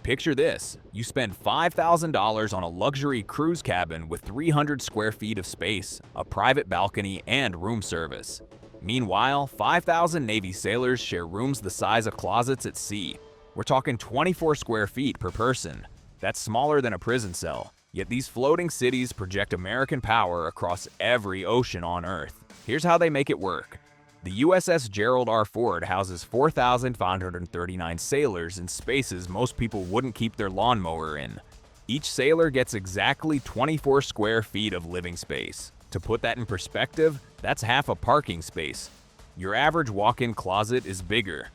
Picture this, you spend $5,000 on a luxury cruise cabin with 300 square feet of space, a private balcony, and room service. Meanwhile, 5,000 Navy sailors share rooms the size of closets at sea. We're talking 24 square feet per person. That's smaller than a prison cell. Yet these floating cities project American power across every ocean on Earth. Here's how they make it work. The USS Gerald R. Ford houses 4,539 sailors in spaces most people wouldn't keep their lawnmower in. Each sailor gets exactly 24 square feet of living space. To put that in perspective, that's half a parking space. Your average walk-in closet is bigger.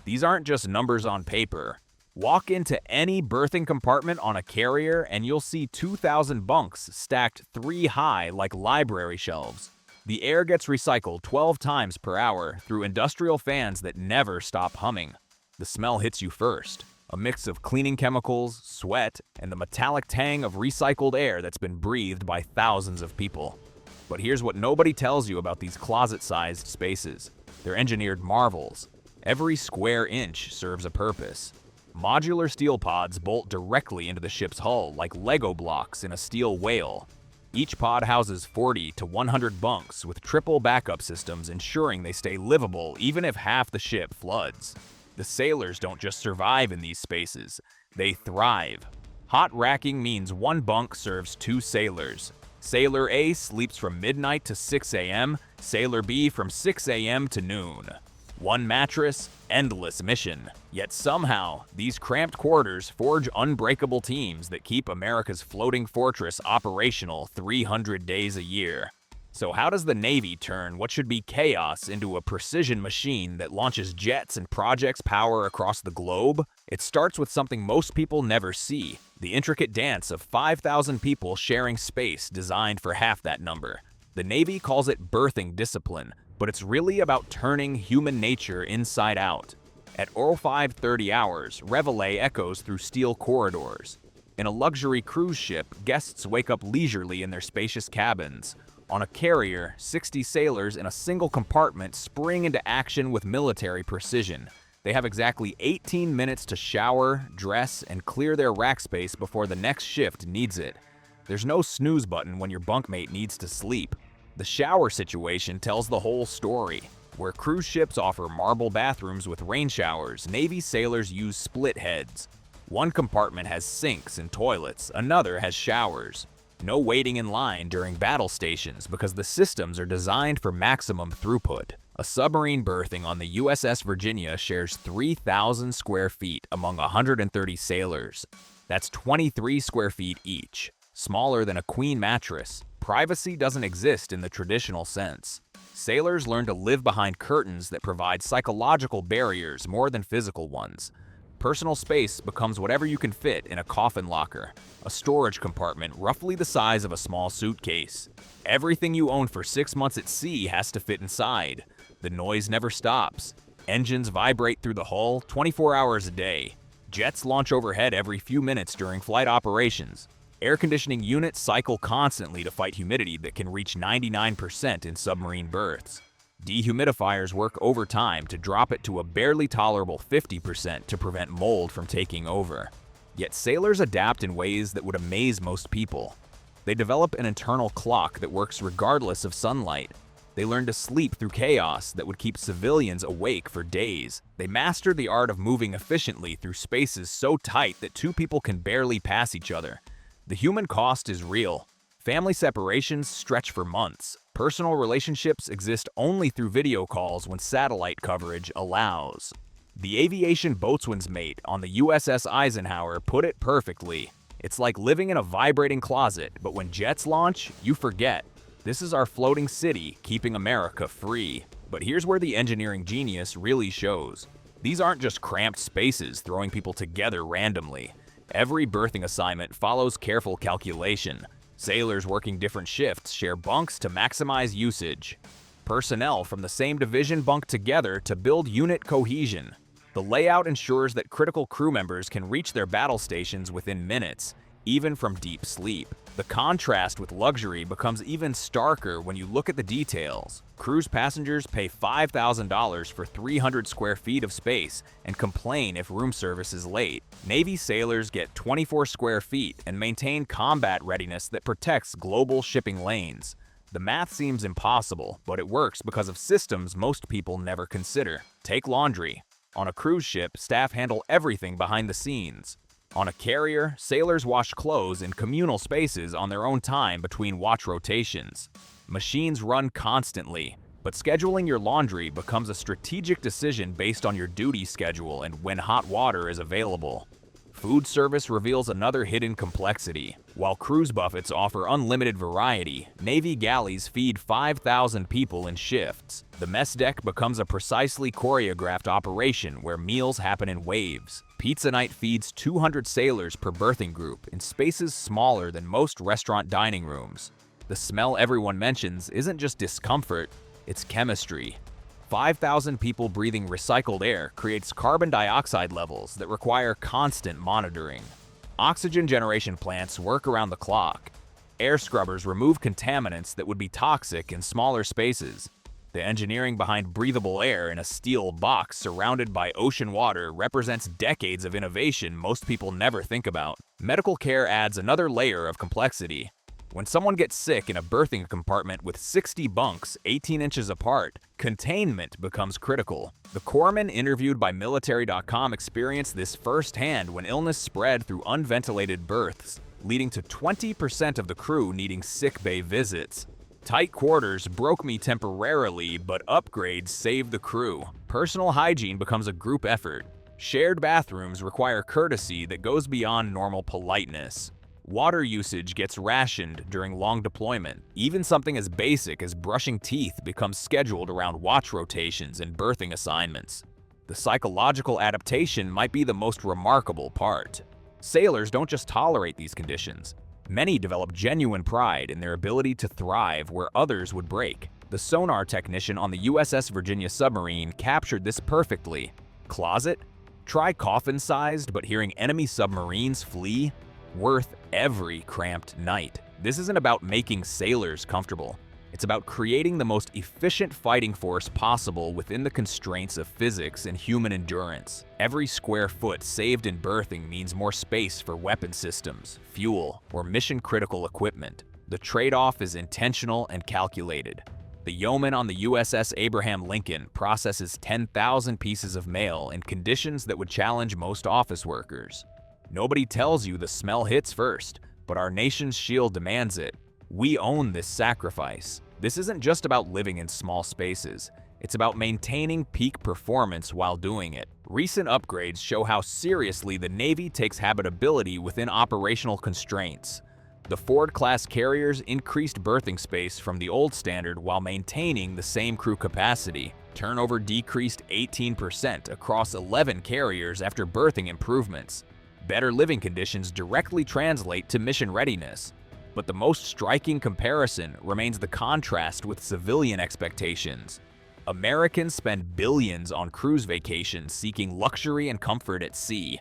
These aren't just numbers on paper. Walk into any berthing compartment on a carrier and you'll see 2,000 bunks stacked 3 high like library shelves. The air gets recycled 12 times per hour through industrial fans that never stop humming. The smell hits you first, a mix of cleaning chemicals, sweat, and the metallic tang of recycled air that's been breathed by thousands of people. But here's what nobody tells you about these closet-sized spaces. They're engineered marvels. Every square inch serves a purpose. Modular steel pods bolt directly into the ship's hull like Lego blocks in a steel whale. Each pod houses 40 to 100 bunks with triple backup systems ensuring they stay livable even if half the ship floods. The sailors don't just survive in these spaces, they thrive. Hot racking means one bunk serves 2 sailors. Sailor A sleeps from midnight to 6 a.m., Sailor B from 6 a.m. to noon. One mattress, endless mission. Yet somehow, these cramped quarters forge unbreakable teams that keep America's floating fortress operational 300 days a year. So how does the Navy turn what should be chaos into a precision machine that launches jets and projects power across the globe? It starts with something most people never see, the intricate dance of 5,000 people sharing space designed for half that number. The Navy calls it berthing discipline, but it's really about turning human nature inside out. At 0530 hours, Reveille echoes through steel corridors. In a luxury cruise ship, guests wake up leisurely in their spacious cabins. On a carrier, 60 sailors in a single compartment spring into action with military precision. They have exactly 18 minutes to shower, dress, and clear their rack space before the next shift needs it. There's no snooze button when your bunkmate needs to sleep. The shower situation tells the whole story. Where cruise ships offer marble bathrooms with rain showers, Navy sailors use split heads. One compartment has sinks and toilets, another has showers. No waiting in line during battle stations because the systems are designed for maximum throughput. A submarine berthing on the USS Virginia shares 3,000 square feet among 130 sailors. That's 23 square feet each, smaller than a queen mattress. Privacy doesn't exist in the traditional sense. Sailors learn to live behind curtains that provide psychological barriers more than physical ones. Personal space becomes whatever you can fit in a coffin locker, a storage compartment roughly the size of a small suitcase. Everything you own for 6 months at sea has to fit inside. The noise never stops. Engines vibrate through the hull 24 hours a day. Jets launch overhead every few minutes during flight operations. Air conditioning units cycle constantly to fight humidity that can reach 99% in submarine berths. Dehumidifiers work overtime to drop it to a barely tolerable 50% to prevent mold from taking over. Yet sailors adapt in ways that would amaze most people. They develop an internal clock that works regardless of sunlight. They learn to sleep through chaos that would keep civilians awake for days. They master the art of moving efficiently through spaces so tight that 2 people can barely pass each other. The human cost is real. Family separations stretch for months. Personal relationships exist only through video calls when satellite coverage allows. The aviation boatswain's mate on the USS Eisenhower put it perfectly. It's like living in a vibrating closet, but when jets launch, you forget. This is our floating city, keeping America free. But here's where the engineering genius really shows. These aren't just cramped spaces throwing people together randomly. Every berthing assignment follows careful calculation. Sailors working different shifts share bunks to maximize usage. Personnel from the same division bunk together to build unit cohesion. The layout ensures that critical crew members can reach their battle stations within minutes. even from deep sleep. The contrast with luxury becomes even starker when you look at the details. Cruise passengers pay $5,000 for 300 square feet of space and complain if room service is late. Navy sailors get 24 square feet and maintain combat readiness that protects global shipping lanes. The math seems impossible, but it works because of systems most people never consider. Take laundry. On a cruise ship, staff handle everything behind the scenes. On a carrier, sailors wash clothes in communal spaces on their own time between watch rotations. Machines run constantly, but scheduling your laundry becomes a strategic decision based on your duty schedule and when hot water is available. Food service reveals another hidden complexity. While cruise buffets offer unlimited variety, Navy galleys feed 5,000 people in shifts. The mess deck becomes a precisely choreographed operation where meals happen in waves. Pizza night feeds 200 sailors per berthing group in spaces smaller than most restaurant dining rooms. The smell everyone mentions isn't just discomfort, it's chemistry. 5,000 people breathing recycled air creates carbon dioxide levels that require constant monitoring. Oxygen generation plants work around the clock. Air scrubbers remove contaminants that would be toxic in smaller spaces. The engineering behind breathable air in a steel box surrounded by ocean water represents decades of innovation most people never think about. Medical care adds another layer of complexity. When someone gets sick in a berthing compartment with 60 bunks 18 inches apart, containment becomes critical. The corpsmen interviewed by Military.com experienced this firsthand when illness spread through unventilated berths, leading to 20% of the crew needing sick bay visits. Tight quarters broke me temporarily, but upgrades saved the crew. Personal hygiene becomes a group effort. Shared bathrooms require courtesy that goes beyond normal politeness. Water usage gets rationed during long deployment. Even something as basic as brushing teeth becomes scheduled around watch rotations and berthing assignments. The psychological adaptation might be the most remarkable part. Sailors don't just tolerate these conditions. Many develop genuine pride in their ability to thrive where others would break. The sonar technician on the USS Virginia submarine captured this perfectly. Closet? Try coffin-sized, but hearing enemy submarines flee? Worth every cramped night. This isn't about making sailors comfortable. It's about creating the most efficient fighting force possible within the constraints of physics and human endurance. Every square foot saved in berthing means more space for weapon systems, fuel, or mission-critical equipment. The trade-off is intentional and calculated. The yeoman on the USS Abraham Lincoln processes 10,000 pieces of mail in conditions that would challenge most office workers. Nobody tells you the smell hits first, but our nation's shield demands it. We own this sacrifice. This isn't just about living in small spaces. It's about maintaining peak performance while doing it. Recent upgrades show how seriously the Navy takes habitability within operational constraints. The Ford-class carriers increased berthing space from the old standard while maintaining the same crew capacity. Turnover decreased 18% across 11 carriers after berthing improvements. Better living conditions directly translate to mission readiness. But the most striking comparison remains the contrast with civilian expectations. Americans spend billions on cruise vacations seeking luxury and comfort at sea.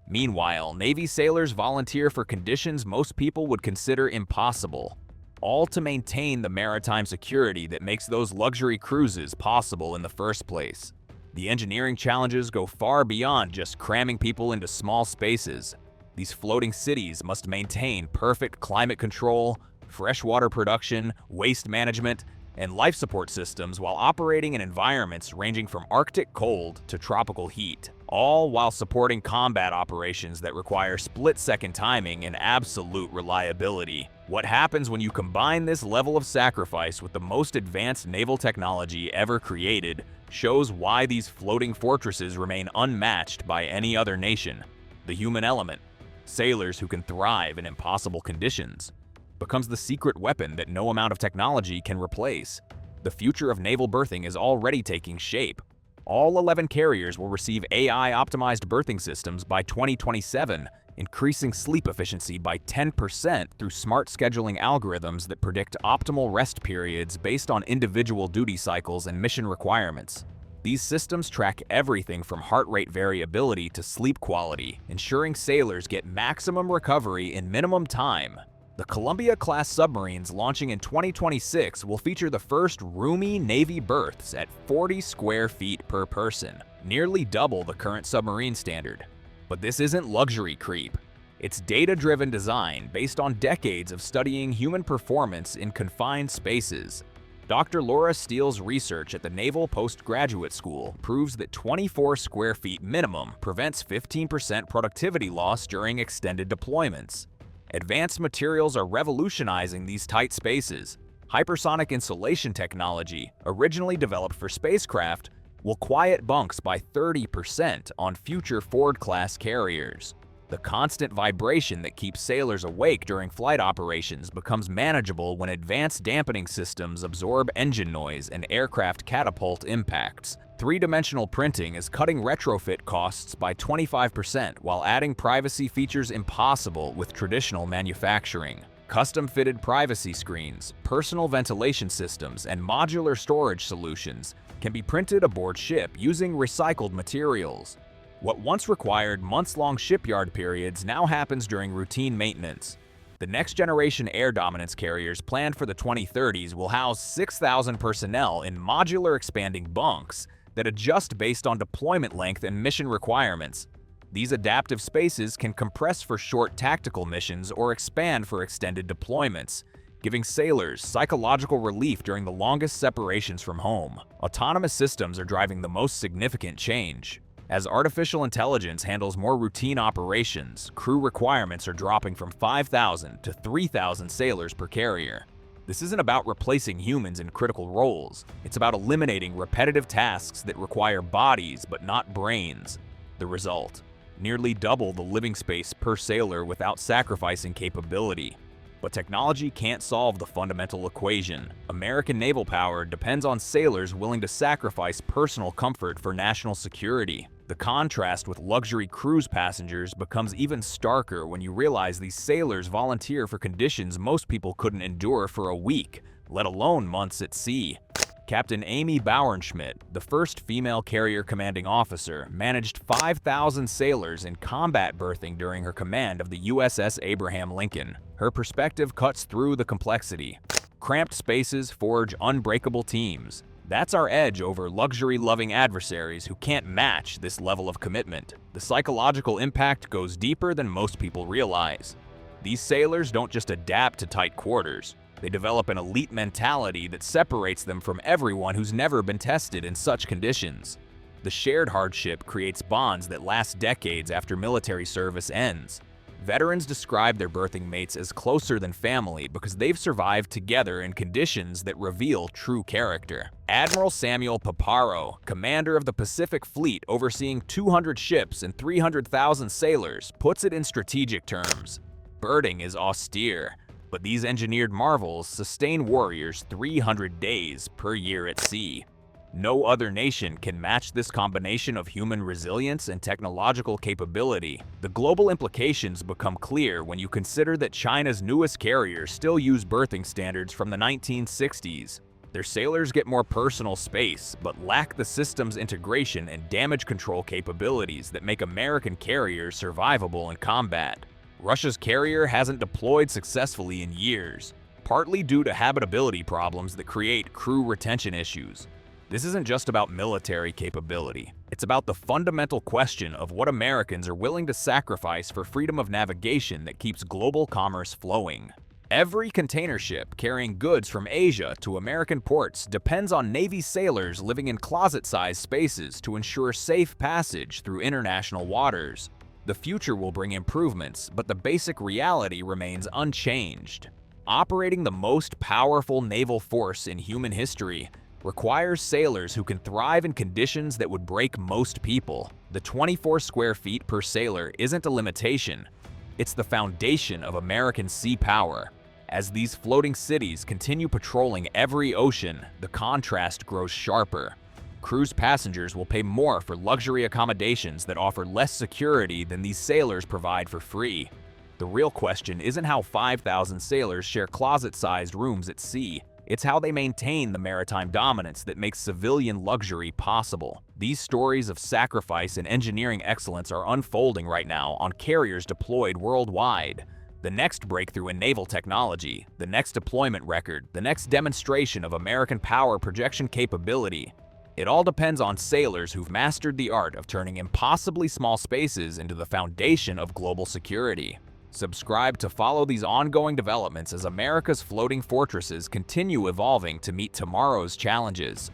Meanwhile, Navy sailors volunteer for conditions most people would consider impossible, all to maintain the maritime security that makes those luxury cruises possible in the first place. The engineering challenges go far beyond just cramming people into small spaces. These floating cities must maintain perfect climate control, freshwater production, waste management, and life support systems while operating in environments ranging from Arctic cold to tropical heat, all while supporting combat operations that require split-second timing and absolute reliability. What happens when you combine this level of sacrifice with the most advanced naval technology ever created shows why these floating fortresses remain unmatched by any other nation. The human element, sailors who can thrive in impossible conditions, becomes the secret weapon that no amount of technology can replace. The future of naval berthing is already taking shape. All 11 carriers will receive AI-optimized berthing systems by 2027, increasing sleep efficiency by 10% through smart scheduling algorithms that predict optimal rest periods based on individual duty cycles and mission requirements. These systems track everything from heart rate variability to sleep quality, ensuring sailors get maximum recovery in minimum time. The Columbia-class submarines launching in 2026 will feature the first roomy Navy berths at 40 square feet per person, nearly double the current submarine standard. But this isn't luxury creep. It's data-driven design based on decades of studying human performance in confined spaces. Dr. Laura Steele's research at the Naval Postgraduate School proves that 24 square feet minimum prevents 15% productivity loss during extended deployments. Advanced materials are revolutionizing these tight spaces. Hypersonic insulation technology, originally developed for spacecraft, will quiet bunks by 30% on future Ford-class carriers. The constant vibration that keeps sailors awake during flight operations becomes manageable when advanced dampening systems absorb engine noise and aircraft catapult impacts. Three-dimensional printing is cutting retrofit costs by 25% while adding privacy features impossible with traditional manufacturing. Custom-fitted privacy screens, personal ventilation systems, and modular storage solutions can be printed aboard ship using recycled materials. What once required months-long shipyard periods now happens during routine maintenance. The next-generation air dominance carriers planned for the 2030s will house 6,000 personnel in modular expanding bunks that adjust based on deployment length and mission requirements. These adaptive spaces can compress for short tactical missions or expand for extended deployments, giving sailors psychological relief during the longest separations from home. Autonomous systems are driving the most significant change. As artificial intelligence handles more routine operations, crew requirements are dropping from 5,000 to 3,000 sailors per carrier. This isn't about replacing humans in critical roles. It's about eliminating repetitive tasks that require bodies but not brains. The result: nearly double the living space per sailor without sacrificing capability. But technology can't solve the fundamental equation. American naval power depends on sailors willing to sacrifice personal comfort for national security. The contrast with luxury cruise passengers becomes even starker when you realize these sailors volunteer for conditions most people couldn't endure for a week, let alone months at sea. Captain Amy Bauernschmidt, the first female carrier commanding officer, managed 5,000 sailors in combat berthing during her command of the USS Abraham Lincoln. Her perspective cuts through the complexity. Cramped spaces forge unbreakable teams. That's our edge over luxury-loving adversaries who can't match this level of commitment. The psychological impact goes deeper than most people realize. These sailors don't just adapt to tight quarters. They develop an elite mentality that separates them from everyone who's never been tested in such conditions. The shared hardship creates bonds that last decades after military service ends. Veterans describe their berthing mates as closer than family because they've survived together in conditions that reveal true character. Admiral Samuel Paparo, commander of the Pacific Fleet overseeing 200 ships and 300,000 sailors, puts it in strategic terms. Birding is austere, but these engineered marvels sustain warriors 300 days per year at sea. No other nation can match this combination of human resilience and technological capability. The global implications become clear when you consider that China's newest carriers still use berthing standards from the 1960s. Their sailors get more personal space, but lack the system's integration and damage control capabilities that make American carriers survivable in combat. Russia's carrier hasn't deployed successfully in years, partly due to habitability problems that create crew retention issues. This isn't just about military capability. It's about the fundamental question of what Americans are willing to sacrifice for freedom of navigation that keeps global commerce flowing. Every container ship carrying goods from Asia to American ports depends on Navy sailors living in closet-sized spaces to ensure safe passage through international waters. The future will bring improvements, but the basic reality remains unchanged. Operating the most powerful naval force in human history requires sailors who can thrive in conditions that would break most people. The 24 square feet per sailor isn't a limitation. It's the foundation of American sea power. As these floating cities continue patrolling every ocean, the contrast grows sharper. Cruise passengers will pay more for luxury accommodations that offer less security than these sailors provide for free. The real question isn't how 5,000 sailors share closet-sized rooms at sea. It's how they maintain the maritime dominance that makes civilian luxury possible. These stories of sacrifice and engineering excellence are unfolding right now on carriers deployed worldwide. The next breakthrough in naval technology, the next deployment record, the next demonstration of American power projection capability. It all depends on sailors who've mastered the art of turning impossibly small spaces into the foundation of global security. Subscribe to follow these ongoing developments as America's floating fortresses continue evolving to meet tomorrow's challenges.